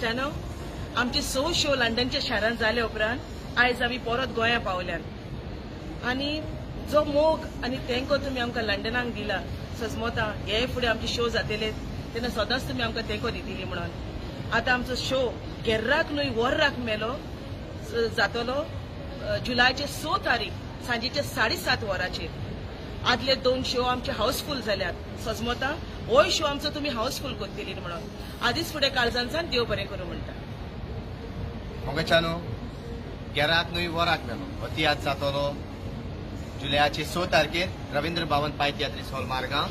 गोंयच्यानो आमचे 6 शो लंडनच्या शारांत जाले उपरांत आयज आमी परत गोंया पावल्यात आनी जो मोग आनी तेंको तुमी आमकां लंडनाक दिला सजमोता हे फुडें आमचे शो जातले तेन्ना सदांच तुमी आमकां तेंको दितली म्हणून आतां आमचो शो गेर्राक न्हय वर्राक मेलो जातलो जुलायचे 6 तारीख सांजेचे 7:30 वरांचेर आदले 2 शो आमचे हाऊसफुल जाल्यात सजमोता होय शो आमचो तुमी हाऊसफुल करतली म्हणून आदीच फुडें काळजांसान देव बरें करूं म्हणटा मोगाच्यानो गेराक न्हय वराक मेलो हो तियात्र जातलो जुलयाचे 6 तारखेर रवींद्र भवन पायथ्यात्रीस हॉल मारगांव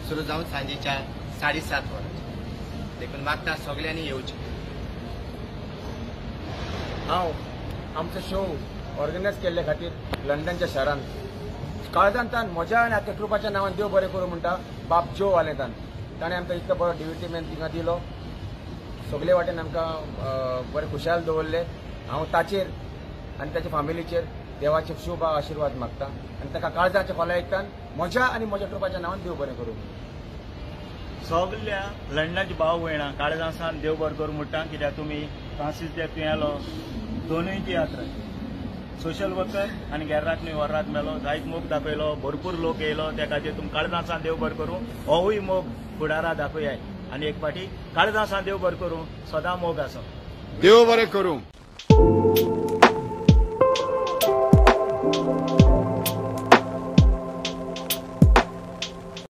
सुरू जावन सांजेच्या 7:30 वरांचेर देखून मागता सगळ्यांनी येवचें हांव आमचो शो ऑर्गनायज केल्ले खातीर लंडनच्या शारांत काळजांतान म्हज्या आनी आख्या ट्रुपाच्या नांवान देव बरें करूं म्हणटा बाब जो वालेतान ताणें आमकां इतलो बरो डिविटीमेंट थिंगा दिलो सगळे वाटेन आमकां बरें खुशाल दवरले हांव ताचेर आनी ताच्या फॅमिलीचेर देवाचे शुभ आशिर्वाद मागता आनी ताका काळजाच्या खोलायेकतान म्हज्या आनी म्हज्या ट्रुपाच्या नांवान देव बरें करूं सगल्या लंडनाचे भाव भयणां काळजांसान देव बरें करूं म्हणटा कित्याक तुमी फ्रांसीस देव तुयेलो दोनूय तियात्र सोशल वर्कर आनी गेर्राक न्हय वर्राक मेलो जायत मोग दाखयलो भरपूर लोक येयलो त्या खातीर तुमी काळजांसान देव बरें करूं होवूय मोग फुडारा दाखयाय आनी एक फाटी काळजांसान देव बरें करूं सदां मोग आसूं देव बरें करूं।